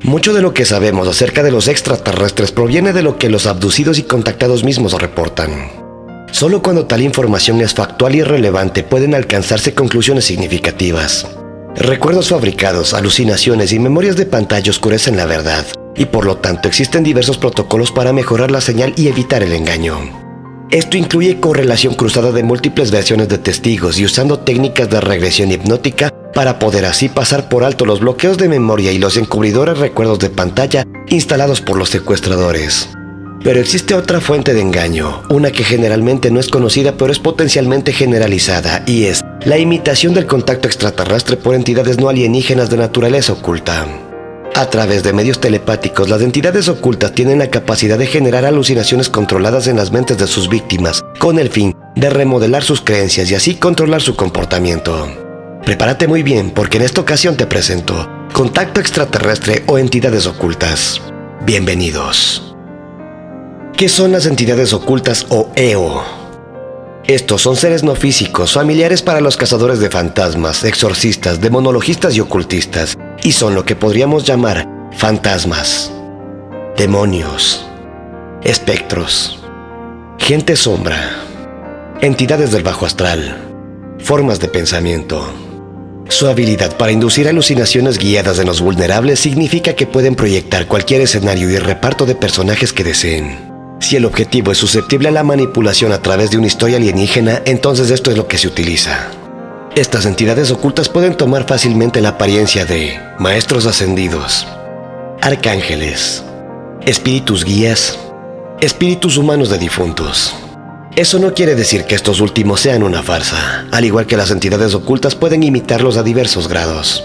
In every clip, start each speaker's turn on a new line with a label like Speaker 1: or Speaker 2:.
Speaker 1: Mucho de lo que sabemos acerca de los extraterrestres proviene de lo que los abducidos y contactados mismos reportan. Solo cuando tal información es factual y relevante pueden alcanzarse conclusiones significativas. Recuerdos fabricados, alucinaciones y memorias de pantalla oscurecen la verdad, y por lo tanto existen diversos protocolos para mejorar la señal y evitar el engaño. Esto incluye correlación cruzada de múltiples versiones de testigos y usando técnicas de regresión hipnótica para poder así pasar por alto los bloqueos de memoria y los encubridores recuerdos de pantalla instalados por los secuestradores. Pero existe otra fuente de engaño, una que generalmente no es conocida pero es potencialmente generalizada, y es la imitación del contacto extraterrestre por entidades no alienígenas de naturaleza oculta. A través de medios telepáticos, las entidades ocultas tienen la capacidad de generar alucinaciones controladas en las mentes de sus víctimas, con el fin de remodelar sus creencias y así controlar su comportamiento. Prepárate muy bien, porque en esta ocasión te presento contacto extraterrestre o entidades ocultas. Bienvenidos. ¿Qué son las entidades ocultas o EO? Estos son seres no físicos, familiares para los cazadores de fantasmas, exorcistas, demonologistas y ocultistas, y son lo que podríamos llamar fantasmas, demonios, espectros, gente sombra, entidades del bajo astral, formas de pensamiento. Su habilidad para inducir alucinaciones guiadas en los vulnerables significa que pueden proyectar cualquier escenario y reparto de personajes que deseen. Si el objetivo es susceptible a la manipulación a través de una historia alienígena, entonces esto es lo que se utiliza. Estas entidades ocultas pueden tomar fácilmente la apariencia de maestros ascendidos, arcángeles, espíritus guías, espíritus humanos de difuntos. Eso no quiere decir que estos últimos sean una farsa, al igual que las entidades ocultas pueden imitarlos a diversos grados.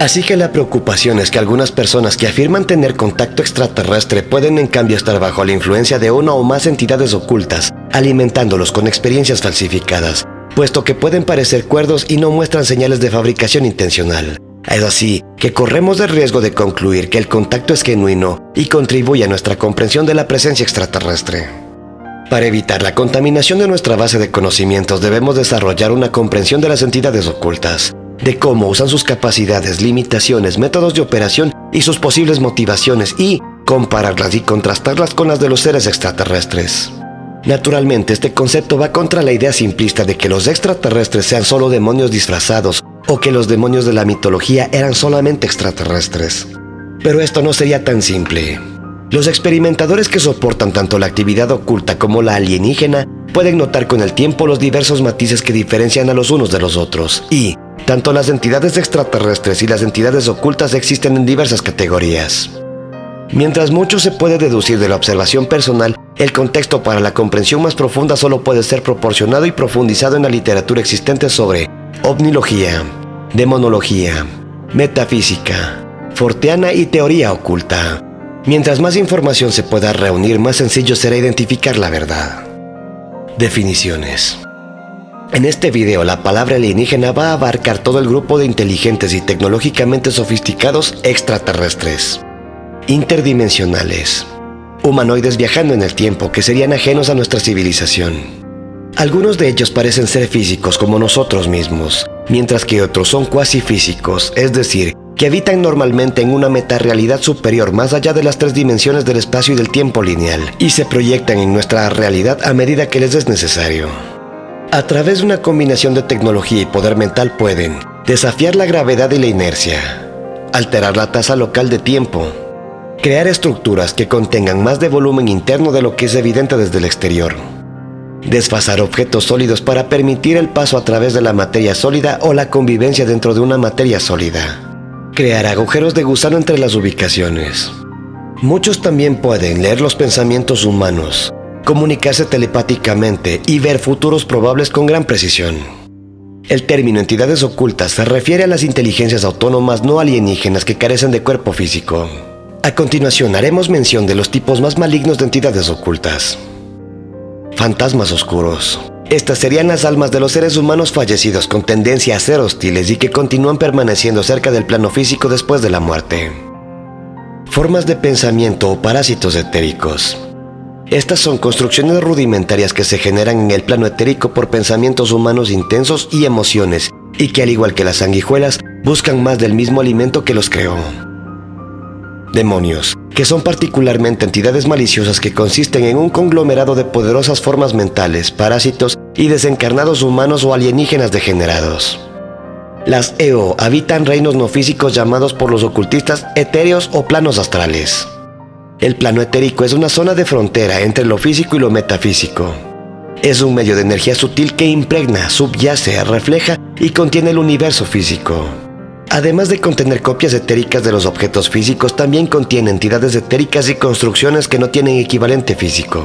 Speaker 1: Así que la preocupación es que algunas personas que afirman tener contacto extraterrestre pueden en cambio estar bajo la influencia de una o más entidades ocultas, alimentándolos con experiencias falsificadas, puesto que pueden parecer cuerdos y no muestran señales de fabricación intencional. Es así que corremos el riesgo de concluir que el contacto es genuino y contribuye a nuestra comprensión de la presencia extraterrestre. Para evitar la contaminación de nuestra base de conocimientos debemos desarrollar una comprensión de las entidades ocultas, de cómo usan sus capacidades, limitaciones, métodos de operación y sus posibles motivaciones y compararlas y contrastarlas con las de los seres extraterrestres. Naturalmente, este concepto va contra la idea simplista de que los extraterrestres sean solo demonios disfrazados o que los demonios de la mitología eran solamente extraterrestres. Pero esto no sería tan simple. Los experimentadores que soportan tanto la actividad oculta como la alienígena pueden notar con el tiempo los diversos matices que diferencian a los unos de los otros, y tanto las entidades extraterrestres y las entidades ocultas existen en diversas categorías. Mientras mucho se puede deducir de la observación personal, el contexto para la comprensión más profunda solo puede ser proporcionado y profundizado en la literatura existente sobre ovnilogía, demonología, metafísica, forteana y teoría oculta. Mientras más información se pueda reunir, más sencillo será identificar la verdad. Definiciones. En este video, la palabra alienígena va a abarcar todo el grupo de inteligentes y tecnológicamente sofisticados extraterrestres, interdimensionales, humanoides viajando en el tiempo que serían ajenos a nuestra civilización. Algunos de ellos parecen ser físicos como nosotros mismos, mientras que otros son cuasi físicos, es decir, que habitan normalmente en una metarealidad superior más allá de las 3 dimensiones del espacio y del tiempo lineal, y se proyectan en nuestra realidad a medida que les es necesario. A través de una combinación de tecnología y poder mental pueden desafiar la gravedad y la inercia, alterar la tasa local de tiempo, crear estructuras que contengan más de volumen interno de lo que es evidente desde el exterior, desfasar objetos sólidos para permitir el paso a través de la materia sólida o la convivencia dentro de una materia sólida, crear agujeros de gusano entre las ubicaciones. Muchos también pueden leer los pensamientos humanos, comunicarse telepáticamente y ver futuros probables con gran precisión. El término entidades ocultas se refiere a las inteligencias autónomas no alienígenas que carecen de cuerpo físico. A continuación haremos mención de los tipos más malignos de entidades ocultas. Fantasmas oscuros. Estas serían las almas de los seres humanos fallecidos con tendencia a ser hostiles y que continúan permaneciendo cerca del plano físico después de la muerte. Formas de pensamiento o parásitos etéricos. Estas son construcciones rudimentarias que se generan en el plano etérico por pensamientos humanos intensos y emociones, y que al igual que las sanguijuelas, buscan más del mismo alimento que los creó. Demonios, que son particularmente entidades maliciosas que consisten en un conglomerado de poderosas formas mentales, parásitos y desencarnados humanos o alienígenas degenerados. Las EO habitan reinos no físicos llamados por los ocultistas etéreos o planos astrales. El plano etérico es una zona de frontera entre lo físico y lo metafísico. Es un medio de energía sutil que impregna, subyace, refleja y contiene el universo físico. Además de contener copias etéricas de los objetos físicos, también contiene entidades etéricas y construcciones que no tienen equivalente físico.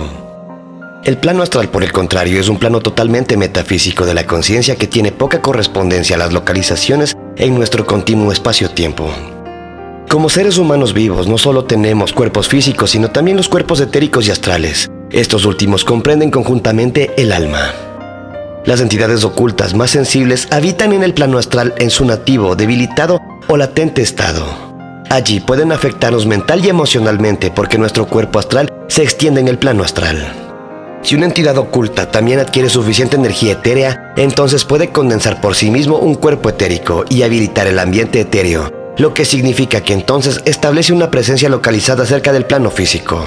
Speaker 1: El plano astral, por el contrario, es un plano totalmente metafísico de la conciencia que tiene poca correspondencia a las localizaciones en nuestro continuo espacio-tiempo. Como seres humanos vivos, no solo tenemos cuerpos físicos, sino también los cuerpos etéricos y astrales. Estos últimos comprenden conjuntamente el alma. Las entidades ocultas más sensibles habitan en el plano astral en su nativo, debilitado o latente estado. Allí pueden afectarnos mental y emocionalmente porque nuestro cuerpo astral se extiende en el plano astral. Si una entidad oculta también adquiere suficiente energía etérea, entonces puede condensar por sí mismo un cuerpo etérico y habilitar el ambiente etéreo, lo que significa que entonces establece una presencia localizada cerca del plano físico.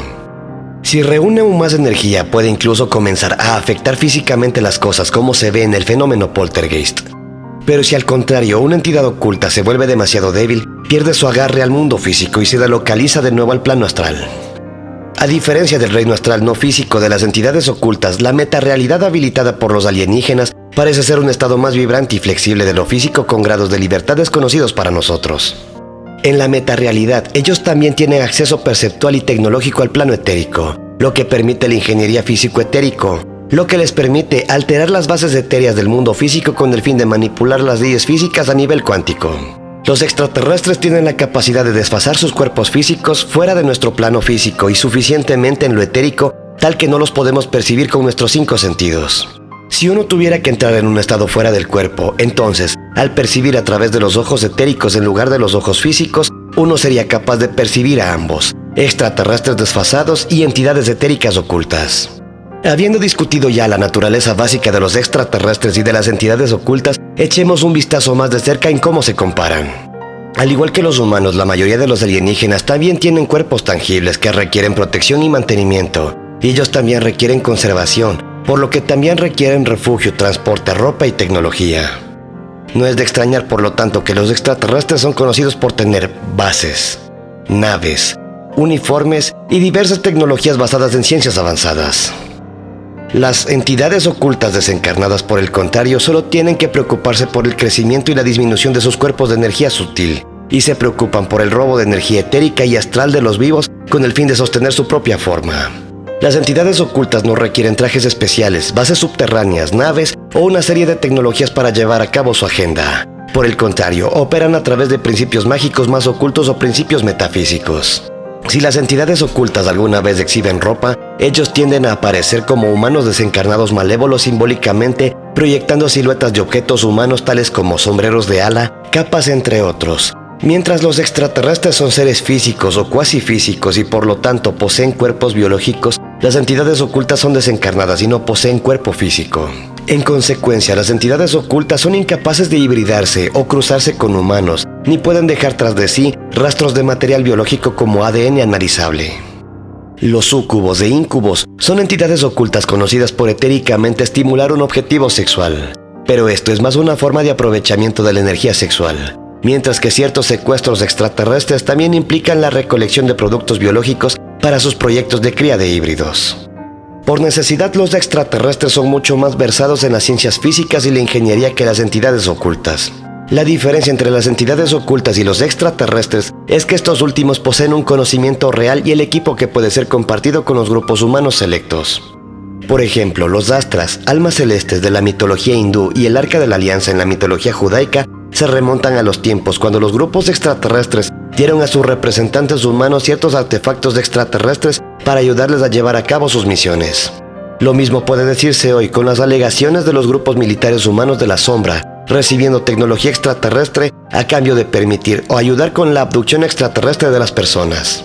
Speaker 1: Si reúne aún más energía, puede incluso comenzar a afectar físicamente las cosas, como se ve en el fenómeno poltergeist. Pero si al contrario una entidad oculta se vuelve demasiado débil, pierde su agarre al mundo físico y se localiza de nuevo al plano astral. A diferencia del reino astral no físico de las entidades ocultas, la metarealidad habilitada por los alienígenas parece ser un estado más vibrante y flexible de lo físico con grados de libertad desconocidos para nosotros. En la metarealidad, ellos también tienen acceso perceptual y tecnológico al plano etérico, lo que permite la ingeniería físico-etérico, lo que les permite alterar las bases etéreas del mundo físico con el fin de manipular las leyes físicas a nivel cuántico. Los extraterrestres tienen la capacidad de desfasar sus cuerpos físicos fuera de nuestro plano físico y suficientemente en lo etérico, tal que no los podemos percibir con nuestros 5 sentidos. Si uno tuviera que entrar en un estado fuera del cuerpo, entonces, al percibir a través de los ojos etéricos en lugar de los ojos físicos, uno sería capaz de percibir a ambos, extraterrestres desfasados y entidades etéricas ocultas. Habiendo discutido ya la naturaleza básica de los extraterrestres y de las entidades ocultas, echemos un vistazo más de cerca en cómo se comparan. Al igual que los humanos, la mayoría de los alienígenas también tienen cuerpos tangibles que requieren protección y mantenimiento, y ellos también requieren conservación, por lo que también requieren refugio, transporte, ropa y tecnología. No es de extrañar, por lo tanto, que los extraterrestres son conocidos por tener bases, naves, uniformes y diversas tecnologías basadas en ciencias avanzadas. Las entidades ocultas desencarnadas, por el contrario, solo tienen que preocuparse por el crecimiento y la disminución de sus cuerpos de energía sutil, y se preocupan por el robo de energía etérica y astral de los vivos con el fin de sostener su propia forma. Las entidades ocultas no requieren trajes especiales, bases subterráneas, naves o una serie de tecnologías para llevar a cabo su agenda. Por el contrario, operan a través de principios mágicos más ocultos o principios metafísicos. Si las entidades ocultas alguna vez exhiben ropa, ellos tienden a aparecer como humanos desencarnados malévolos simbólicamente, proyectando siluetas de objetos humanos tales como sombreros de ala, capas entre otros. Mientras los extraterrestres son seres físicos o cuasi físicos y por lo tanto poseen cuerpos biológicos, las entidades ocultas son desencarnadas y no poseen cuerpo físico. En consecuencia, las entidades ocultas son incapaces de hibridarse o cruzarse con humanos, ni pueden dejar tras de sí rastros de material biológico como ADN analizable. Los súcubos e íncubos son entidades ocultas conocidas por etéricamente estimular un objetivo sexual, pero esto es más una forma de aprovechamiento de la energía sexual. Mientras que ciertos secuestros extraterrestres también implican la recolección de productos biológicos para sus proyectos de cría de híbridos. Por necesidad, los extraterrestres son mucho más versados en las ciencias físicas y la ingeniería que las entidades ocultas. La diferencia entre las entidades ocultas y los extraterrestres es que estos últimos poseen un conocimiento real y el equipo que puede ser compartido con los grupos humanos selectos. Por ejemplo, los Astras, almas celestes de la mitología hindú y el Arca de la Alianza en la mitología judaica, se remontan a los tiempos cuando los grupos extraterrestres dieron a sus representantes humanos ciertos artefactos extraterrestres para ayudarles a llevar a cabo sus misiones. Lo mismo puede decirse hoy con las alegaciones de los grupos militares humanos de la sombra, recibiendo tecnología extraterrestre a cambio de permitir o ayudar con la abducción extraterrestre de las personas.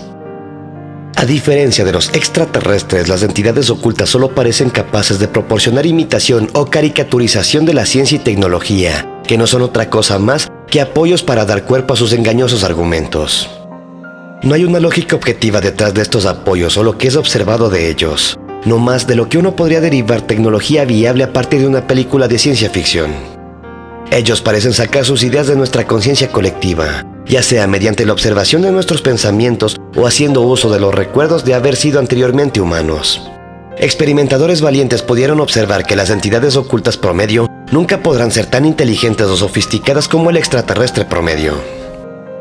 Speaker 1: A diferencia de los extraterrestres, las entidades ocultas solo parecen capaces de proporcionar imitación o caricaturización de la ciencia y tecnología, que no son otra cosa más que apoyos para dar cuerpo a sus engañosos argumentos. No hay una lógica objetiva detrás de estos apoyos o lo que es observado de ellos, no más de lo que uno podría derivar tecnología viable a partir de una película de ciencia ficción. Ellos parecen sacar sus ideas de nuestra conciencia colectiva, ya sea mediante la observación de nuestros pensamientos o haciendo uso de los recuerdos de haber sido anteriormente humanos. Experimentadores valientes pudieron observar que las entidades ocultas promedio nunca podrán ser tan inteligentes o sofisticadas como el extraterrestre promedio.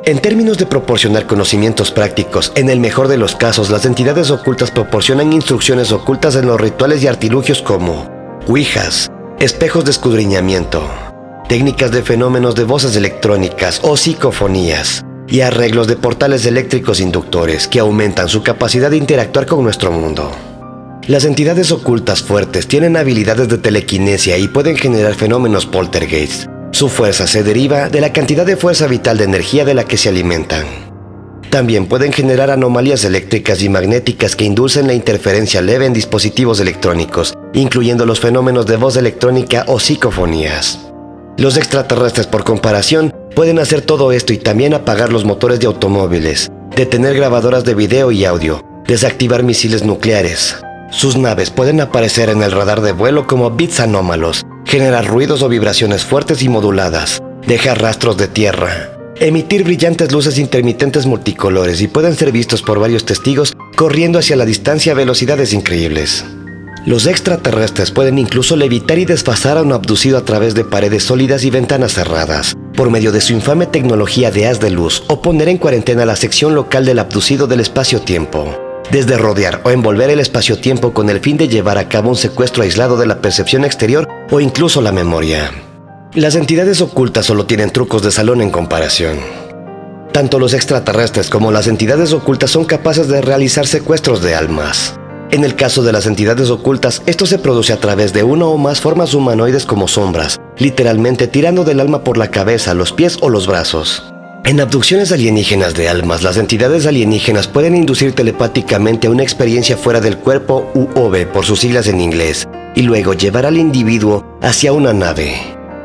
Speaker 1: En términos de proporcionar conocimientos prácticos, en el mejor de los casos, las entidades ocultas proporcionan instrucciones ocultas en los rituales y artilugios como ouijas, espejos de escudriñamiento, técnicas de fenómenos de voces electrónicas o psicofonías, y arreglos de portales eléctricos inductores que aumentan su capacidad de interactuar con nuestro mundo. Las entidades ocultas fuertes tienen habilidades de telequinesia y pueden generar fenómenos poltergeist. Su fuerza se deriva de la cantidad de fuerza vital de energía de la que se alimentan. También pueden generar anomalías eléctricas y magnéticas que inducen la interferencia leve en dispositivos electrónicos, incluyendo los fenómenos de voz electrónica o psicofonías. Los extraterrestres, por comparación, pueden hacer todo esto y también apagar los motores de automóviles, detener grabadoras de video y audio, desactivar misiles nucleares. Sus naves pueden aparecer en el radar de vuelo como bits anómalos, generar ruidos o vibraciones fuertes y moduladas, dejar rastros de tierra, emitir brillantes luces intermitentes multicolores y pueden ser vistos por varios testigos corriendo hacia la distancia a velocidades increíbles. Los extraterrestres pueden incluso levitar y desfasar a un abducido a través de paredes sólidas y ventanas cerradas, por medio de su infame tecnología de haz de luz, o poner en cuarentena la sección local del abducido del espacio-tiempo. Desde rodear o envolver el espacio-tiempo con el fin de llevar a cabo un secuestro aislado de la percepción exterior o incluso la memoria. Las entidades ocultas solo tienen trucos de salón en comparación. Tanto los extraterrestres como las entidades ocultas son capaces de realizar secuestros de almas. En el caso de las entidades ocultas, esto se produce a través de una o más formas humanoides como sombras, literalmente tirando del alma por la cabeza, los pies o los brazos. En abducciones alienígenas de almas, las entidades alienígenas pueden inducir telepáticamente a una experiencia fuera del cuerpo UOV por sus siglas en inglés, y luego llevar al individuo hacia una nave.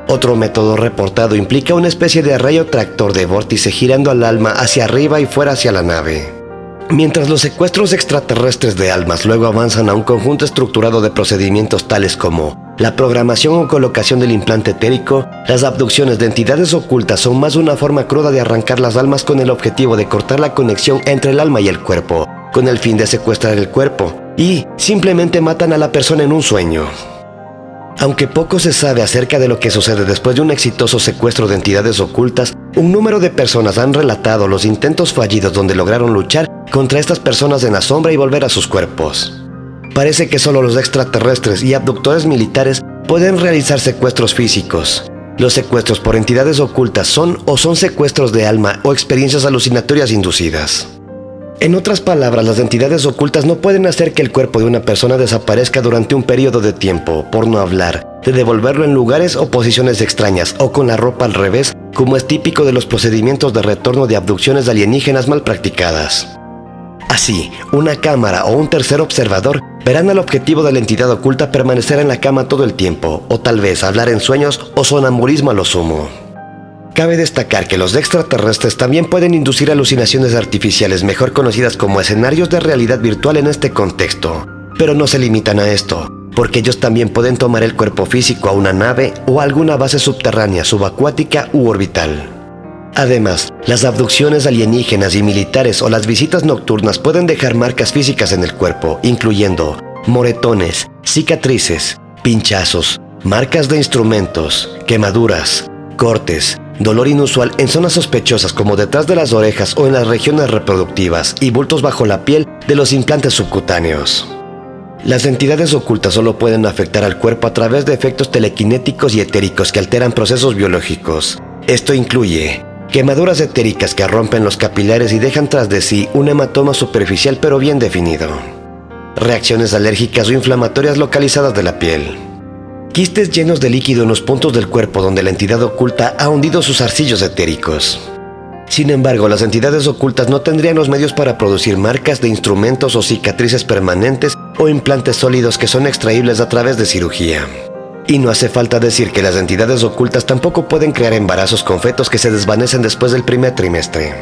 Speaker 1: Otro método reportado implica una especie de rayo tractor de vórtice girando al alma hacia arriba y fuera hacia la nave. Mientras los secuestros extraterrestres de almas luego avanzan a un conjunto estructurado de procedimientos tales como la programación o colocación del implante etérico, las abducciones de entidades ocultas son más una forma cruda de arrancar las almas con el objetivo de cortar la conexión entre el alma y el cuerpo, con el fin de secuestrar el cuerpo, y simplemente matan a la persona en un sueño. Aunque poco se sabe acerca de lo que sucede después de un exitoso secuestro de entidades ocultas, un número de personas han relatado los intentos fallidos donde lograron luchar contra estas personas en la sombra y volver a sus cuerpos. Parece que solo los extraterrestres y abductores militares pueden realizar secuestros físicos. Los secuestros por entidades ocultas son secuestros de alma o experiencias alucinatorias inducidas. En otras palabras, las entidades ocultas no pueden hacer que el cuerpo de una persona desaparezca durante un periodo de tiempo, por no hablar de devolverlo en lugares o posiciones extrañas o con la ropa al revés, como es típico de los procedimientos de retorno de abducciones alienígenas mal practicadas. Así, una cámara o un tercer observador verán al objetivo de la entidad oculta permanecer en la cama todo el tiempo, o tal vez hablar en sueños o sonambulismo a lo sumo. Cabe destacar que los extraterrestres también pueden inducir alucinaciones artificiales mejor conocidas como escenarios de realidad virtual en este contexto, pero no se limitan a esto, porque ellos también pueden tomar el cuerpo físico a una nave o a alguna base subterránea, subacuática u orbital. Además, las abducciones alienígenas y militares o las visitas nocturnas pueden dejar marcas físicas en el cuerpo, incluyendo moretones, cicatrices, pinchazos, marcas de instrumentos, quemaduras, cortes, dolor inusual en zonas sospechosas como detrás de las orejas o en las regiones reproductivas y bultos bajo la piel de los implantes subcutáneos. Las entidades ocultas solo pueden afectar al cuerpo a través de efectos telequinéticos y etéricos que alteran procesos biológicos. Esto incluye quemaduras etéricas que rompen los capilares y dejan tras de sí un hematoma superficial pero bien definido, reacciones alérgicas o inflamatorias localizadas de la piel, quistes llenos de líquido en los puntos del cuerpo donde la entidad oculta ha hundido sus arcillos etéricos. Sin embargo, las entidades ocultas no tendrían los medios para producir marcas de instrumentos o cicatrices permanentes o implantes sólidos que son extraíbles a través de cirugía. Y no hace falta decir que las entidades ocultas tampoco pueden crear embarazos con fetos que se desvanecen después del primer trimestre.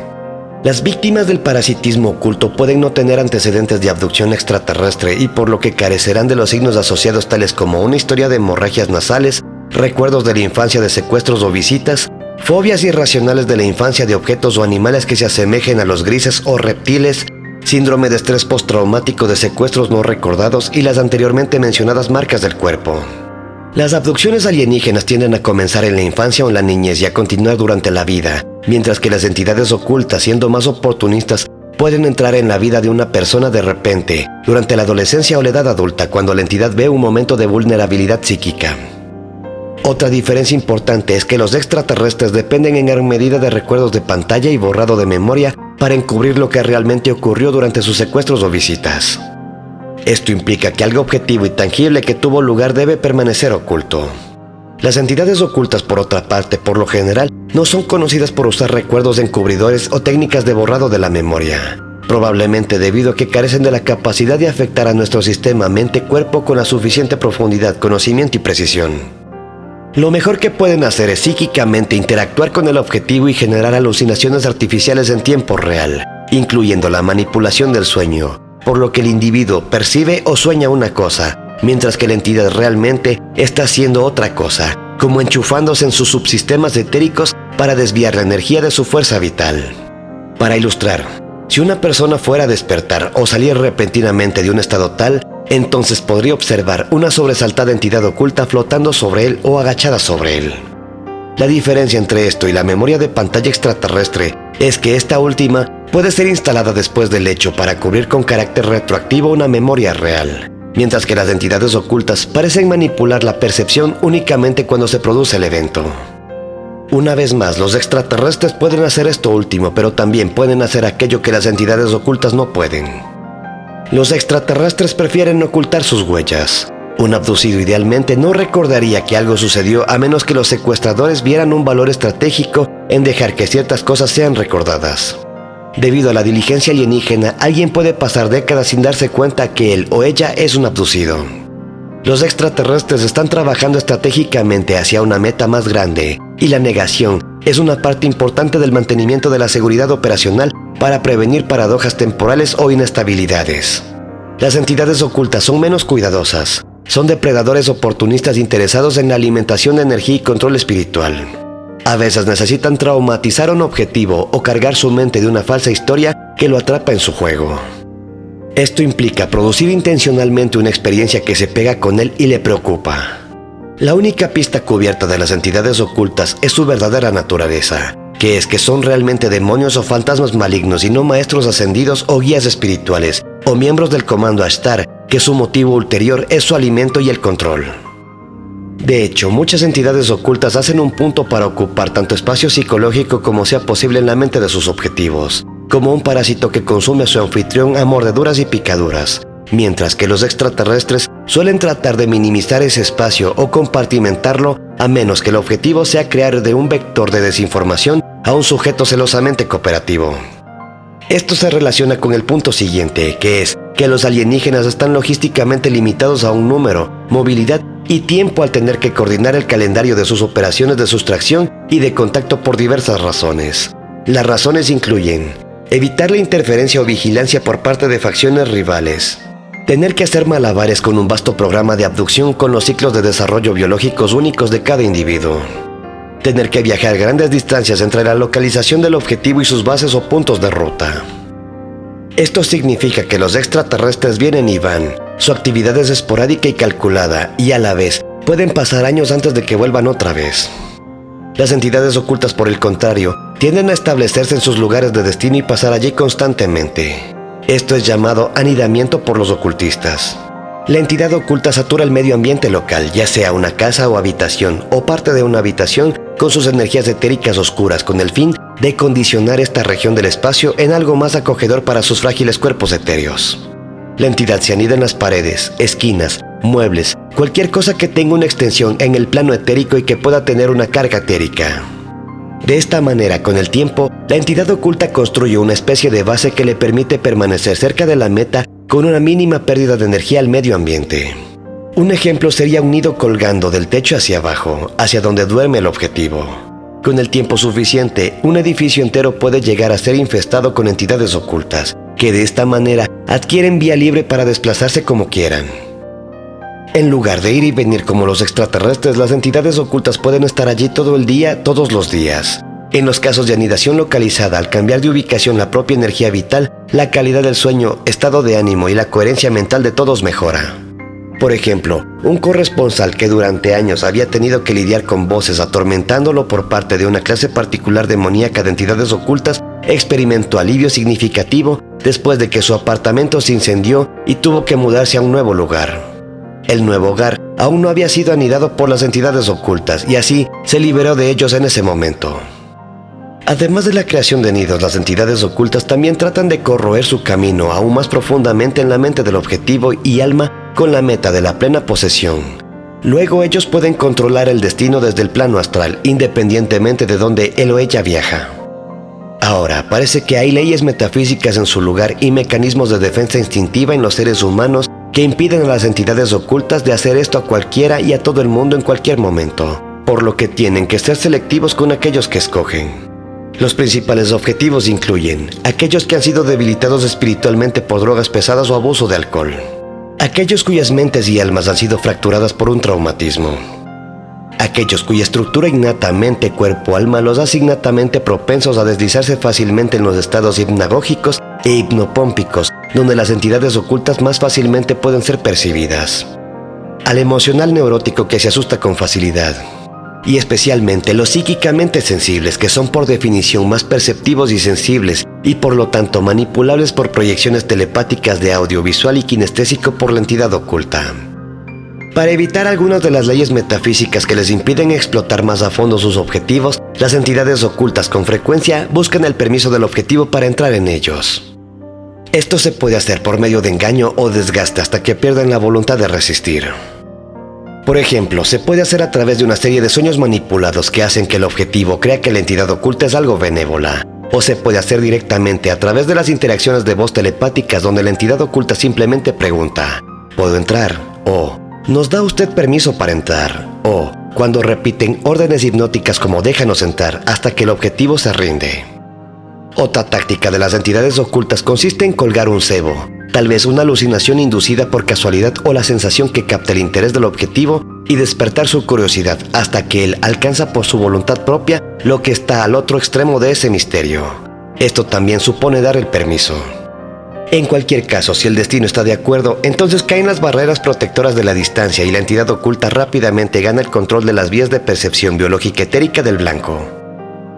Speaker 1: Las víctimas del parasitismo oculto pueden no tener antecedentes de abducción extraterrestre y por lo que carecerán de los signos asociados tales como una historia de hemorragias nasales, recuerdos de la infancia de secuestros o visitas, fobias irracionales de la infancia de objetos o animales que se asemejen a los grises o reptiles, síndrome de estrés postraumático de secuestros no recordados y las anteriormente mencionadas marcas del cuerpo. Las abducciones alienígenas tienden a comenzar en la infancia o en la niñez y a continuar durante la vida, mientras que las entidades ocultas, siendo más oportunistas, pueden entrar en la vida de una persona de repente, durante la adolescencia o la edad adulta, cuando la entidad ve un momento de vulnerabilidad psíquica. Otra diferencia importante es que los extraterrestres dependen en gran medida de recuerdos de pantalla y borrado de memoria para encubrir lo que realmente ocurrió durante sus secuestros o visitas. Esto implica que algo objetivo y tangible que tuvo lugar debe permanecer oculto. Las entidades ocultas, por otra parte, por lo general, no son conocidas por usar recuerdos encubridores o técnicas de borrado de la memoria, probablemente debido a que carecen de la capacidad de afectar a nuestro sistema mente-cuerpo con la suficiente profundidad, conocimiento y precisión. Lo mejor que pueden hacer es psíquicamente interactuar con el objetivo y generar alucinaciones artificiales en tiempo real, incluyendo la manipulación del sueño, por lo que el individuo percibe o sueña una cosa, mientras que la entidad realmente está haciendo otra cosa, como enchufándose en sus subsistemas etéricos para desviar la energía de su fuerza vital. Para ilustrar, si una persona fuera a despertar o salir repentinamente de un estado tal, entonces podría observar una sobresaltada entidad oculta flotando sobre él o agachada sobre él. La diferencia entre esto y la memoria de pantalla extraterrestre es que esta última puede ser instalada después del hecho para cubrir con carácter retroactivo una memoria real, mientras que las entidades ocultas parecen manipular la percepción únicamente cuando se produce el evento. Una vez más, los extraterrestres pueden hacer esto último, pero también pueden hacer aquello que las entidades ocultas no pueden. Los extraterrestres prefieren ocultar sus huellas. Un abducido idealmente no recordaría que algo sucedió a menos que los secuestradores vieran un valor estratégico en dejar que ciertas cosas sean recordadas. Debido a la diligencia alienígena, alguien puede pasar décadas sin darse cuenta que él o ella es un abducido. Los extraterrestres están trabajando estratégicamente hacia una meta más grande, y la negación es una parte importante del mantenimiento de la seguridad operacional para prevenir paradojas temporales o inestabilidades. Las entidades ocultas son menos cuidadosas. Son depredadores oportunistas interesados en la alimentación de energía y control espiritual. A veces necesitan traumatizar a un objetivo o cargar su mente de una falsa historia que lo atrapa en su juego. Esto implica producir intencionalmente una experiencia que se pega con él y le preocupa. La única pista cubierta de las entidades ocultas es su verdadera naturaleza, que es que son realmente demonios o fantasmas malignos y no maestros ascendidos o guías espirituales, o miembros del comando Ashtar, que su motivo ulterior es su alimento y el control. De hecho, muchas entidades ocultas hacen un punto para ocupar tanto espacio psicológico como sea posible en la mente de sus objetivos, como un parásito que consume a su anfitrión a mordeduras y picaduras, mientras que los extraterrestres suelen tratar de minimizar ese espacio o compartimentarlo a menos que el objetivo sea crear de un vector de desinformación a un sujeto celosamente cooperativo. Esto se relaciona con el punto siguiente, que es que los alienígenas están logísticamente limitados a un número, movilidad y tiempo al tener que coordinar el calendario de sus operaciones de sustracción y de contacto por diversas razones. Las razones incluyen evitar la interferencia o vigilancia por parte de facciones rivales, tener que hacer malabares con un vasto programa de abducción con los ciclos de desarrollo biológicos únicos de cada individuo, tener que viajar grandes distancias entre la localización del objetivo y sus bases o puntos de ruta. Esto significa que los extraterrestres vienen y van, su actividad es esporádica y calculada, y a la vez pueden pasar años antes de que vuelvan otra vez. Las entidades ocultas, por el contrario, tienden a establecerse en sus lugares de destino y pasar allí constantemente. Esto es llamado anidamiento por los ocultistas. La entidad oculta satura el medio ambiente local, ya sea una casa o habitación, o parte de una habitación, con sus energías etéricas oscuras, con el fin de condicionar esta región del espacio en algo más acogedor para sus frágiles cuerpos etéreos. La entidad se anida en las paredes, esquinas, muebles, cualquier cosa que tenga una extensión en el plano etérico y que pueda tener una carga etérica. De esta manera, con el tiempo, la entidad oculta construye una especie de base que le permite permanecer cerca de la meta con una mínima pérdida de energía al medio ambiente. Un ejemplo sería un nido colgando del techo hacia abajo, hacia donde duerme el objetivo. Con el tiempo suficiente, un edificio entero puede llegar a ser infestado con entidades ocultas, que de esta manera adquieren vía libre para desplazarse como quieran. En lugar de ir y venir como los extraterrestres, las entidades ocultas pueden estar allí todo el día, todos los días. En los casos de anidación localizada, al cambiar de ubicación la propia energía vital, la calidad del sueño, estado de ánimo y la coherencia mental de todos mejora. Por ejemplo, un corresponsal que durante años había tenido que lidiar con voces atormentándolo por parte de una clase particular demoníaca de entidades ocultas, experimentó alivio significativo después de que su apartamento se incendió y tuvo que mudarse a un nuevo lugar. El nuevo hogar aún no había sido anidado por las entidades ocultas y así se liberó de ellos en ese momento. Además de la creación de nidos, las entidades ocultas también tratan de corroer su camino aún más profundamente en la mente del objetivo y alma con la meta de la plena posesión. Luego ellos pueden controlar el destino desde el plano astral, independientemente de dónde él o ella viaja. Ahora, parece que hay leyes metafísicas en su lugar y mecanismos de defensa instintiva en los seres humanos que impiden a las entidades ocultas de hacer esto a cualquiera y a todo el mundo en cualquier momento, por lo que tienen que ser selectivos con aquellos que escogen. Los principales objetivos incluyen aquellos que han sido debilitados espiritualmente por drogas pesadas o abuso de alcohol, aquellos cuyas mentes y almas han sido fracturadas por un traumatismo, aquellos cuya estructura innata mente, cuerpo, alma los hace innatamente propensos a deslizarse fácilmente en los estados hipnagógicos e hipnopómpicos, donde las entidades ocultas más fácilmente pueden ser percibidas, al emocional neurótico que se asusta con facilidad, y especialmente los psíquicamente sensibles, que son por definición más perceptivos y sensibles, y por lo tanto manipulables por proyecciones telepáticas de audiovisual y kinestésico por la entidad oculta. Para evitar algunas de las leyes metafísicas que les impiden explotar más a fondo sus objetivos, las entidades ocultas con frecuencia buscan el permiso del objetivo para entrar en ellos. Esto se puede hacer por medio de engaño o desgaste hasta que pierdan la voluntad de resistir. Por ejemplo, se puede hacer a través de una serie de sueños manipulados que hacen que el objetivo crea que la entidad oculta es algo benévola. O se puede hacer directamente a través de las interacciones de voz telepáticas donde la entidad oculta simplemente pregunta: ¿puedo entrar? O ¿nos da usted permiso para entrar? O cuando repiten órdenes hipnóticas como déjanos entrar hasta que el objetivo se rinde. Otra táctica de las entidades ocultas consiste en colgar un cebo, tal vez una alucinación inducida por casualidad o la sensación que capta el interés del objetivo y despertar su curiosidad hasta que él alcanza por su voluntad propia lo que está al otro extremo de ese misterio. Esto también supone dar el permiso. En cualquier caso, si el destino está de acuerdo, entonces caen las barreras protectoras de la distancia y la entidad oculta rápidamente gana el control de las vías de percepción biológica etérica del blanco.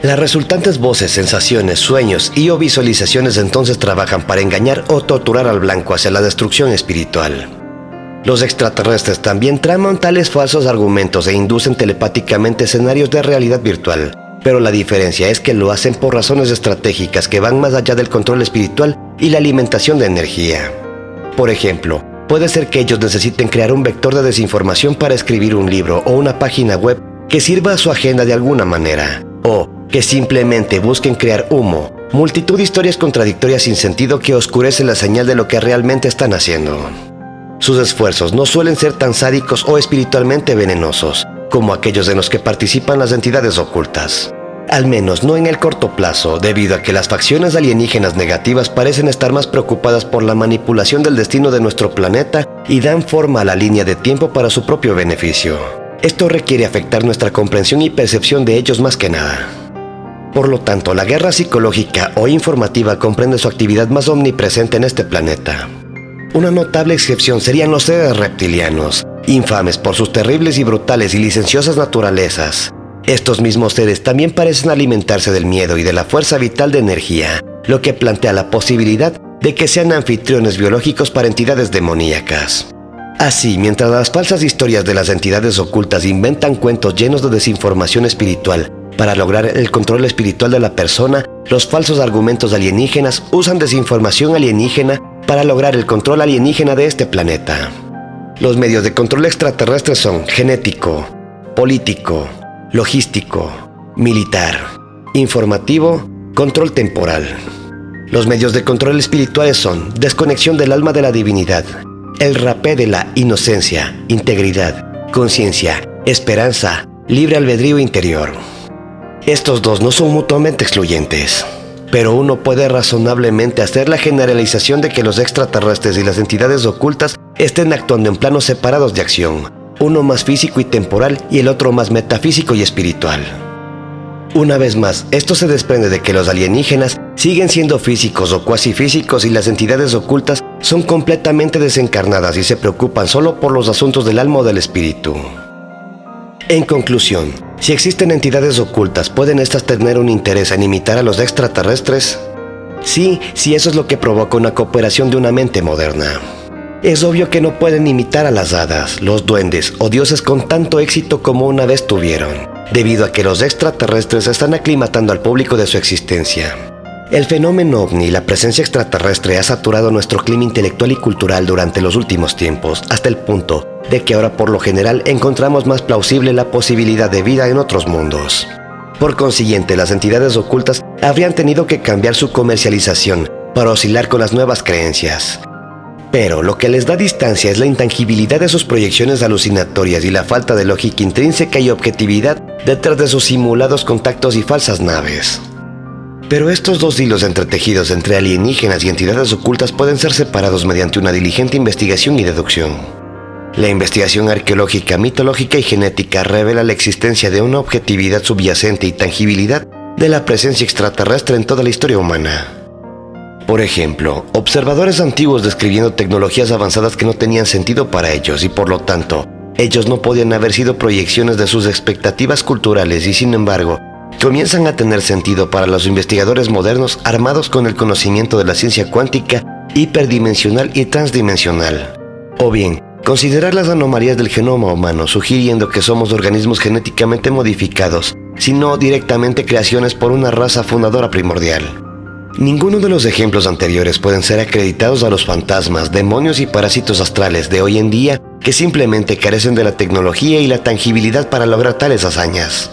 Speaker 1: Las resultantes voces, sensaciones, sueños y o visualizaciones entonces trabajan para engañar o torturar al blanco hacia la destrucción espiritual. Los extraterrestres también traman tales falsos argumentos e inducen telepáticamente escenarios de realidad virtual, pero la diferencia es que lo hacen por razones estratégicas que van más allá del control espiritual y la alimentación de energía. Por ejemplo, puede ser que ellos necesiten crear un vector de desinformación para escribir un libro o una página web que sirva a su agenda de alguna manera, o que simplemente busquen crear humo, multitud de historias contradictorias sin sentido que oscurecen la señal de lo que realmente están haciendo. Sus esfuerzos no suelen ser tan sádicos o espiritualmente venenosos como aquellos en los que participan las entidades ocultas. Al menos no en el corto plazo, debido a que las facciones alienígenas negativas parecen estar más preocupadas por la manipulación del destino de nuestro planeta y dan forma a la línea de tiempo para su propio beneficio. Esto requiere afectar nuestra comprensión y percepción de ellos más que nada. Por lo tanto, la guerra psicológica o informativa comprende su actividad más omnipresente en este planeta. Una notable excepción serían los seres reptilianos, infames por sus terribles y brutales y licenciosas naturalezas. Estos mismos seres también parecen alimentarse del miedo y de la fuerza vital de energía, lo que plantea la posibilidad de que sean anfitriones biológicos para entidades demoníacas. Así, mientras las falsas historias de las entidades ocultas inventan cuentos llenos de desinformación espiritual para lograr el control espiritual de la persona, los falsos argumentos alienígenas usan desinformación alienígena para lograr el control alienígena de este planeta. Los medios de control extraterrestres son genético, político, logístico, militar, informativo, control temporal. Los medios de control espirituales son desconexión del alma de la divinidad, el rapé de la inocencia, integridad, conciencia, esperanza, libre albedrío interior. Estos dos no son mutuamente excluyentes, pero uno puede razonablemente hacer la generalización de que los extraterrestres y las entidades ocultas estén actuando en planos separados de acción, uno más físico y temporal y el otro más metafísico y espiritual. Una vez más, esto se desprende de que los alienígenas siguen siendo físicos o cuasi físicos y las entidades ocultas son completamente desencarnadas y se preocupan solo por los asuntos del alma o del espíritu. En conclusión, si existen entidades ocultas, ¿pueden estas tener un interés en imitar a los extraterrestres? Sí, si eso es lo que provoca una cooperación de una mente moderna. Es obvio que no pueden imitar a las hadas, los duendes o dioses con tanto éxito como una vez tuvieron, debido a que los extraterrestres están aclimatando al público de su existencia. El fenómeno ovni y la presencia extraterrestre ha saturado nuestro clima intelectual y cultural durante los últimos tiempos, hasta el punto de que ahora por lo general encontramos más plausible la posibilidad de vida en otros mundos. Por consiguiente, las entidades ocultas habrían tenido que cambiar su comercialización para oscilar con las nuevas creencias. Pero lo que les da distancia es la intangibilidad de sus proyecciones alucinatorias y la falta de lógica intrínseca y objetividad detrás de sus simulados contactos y falsas naves. Pero estos dos hilos entretejidos entre alienígenas y entidades ocultas pueden ser separados mediante una diligente investigación y deducción. La investigación arqueológica, mitológica y genética revela la existencia de una objetividad subyacente y tangibilidad de la presencia extraterrestre en toda la historia humana. Por ejemplo, observadores antiguos describiendo tecnologías avanzadas que no tenían sentido para ellos y por lo tanto, ellos no podían haber sido proyecciones de sus expectativas culturales y sin embargo, comienzan a tener sentido para los investigadores modernos armados con el conocimiento de la ciencia cuántica, hiperdimensional y transdimensional. O bien, considerar las anomalías del genoma humano sugiriendo que somos organismos genéticamente modificados, sino directamente creaciones por una raza fundadora primordial. Ninguno de los ejemplos anteriores pueden ser acreditados a los fantasmas, demonios y parásitos astrales de hoy en día que simplemente carecen de la tecnología y la tangibilidad para lograr tales hazañas.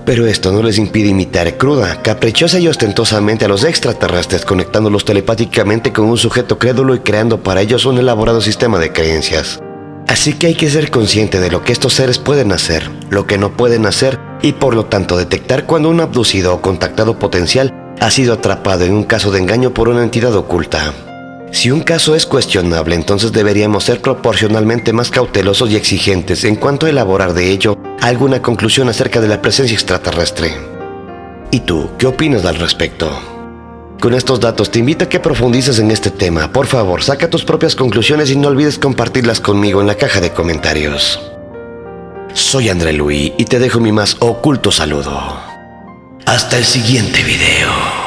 Speaker 1: Pero esto no les impide imitar cruda, caprichosa y ostentosamente a los extraterrestres, conectándolos telepáticamente con un sujeto crédulo y creando para ellos un elaborado sistema de creencias. Así que hay que ser consciente de lo que estos seres pueden hacer, lo que no pueden hacer y por lo tanto detectar cuando un abducido o contactado potencial ha sido atrapado en un caso de engaño por una entidad oculta. Si un caso es cuestionable, entonces deberíamos ser proporcionalmente más cautelosos y exigentes en cuanto a elaborar de ello alguna conclusión acerca de la presencia extraterrestre. ¿Y tú, qué opinas al respecto? Con estos datos te invito a que profundices en este tema. Por favor, saca tus propias conclusiones y no olvides compartirlas conmigo en la caja de comentarios. Soy André Luis y te dejo mi más oculto saludo. Hasta el siguiente video.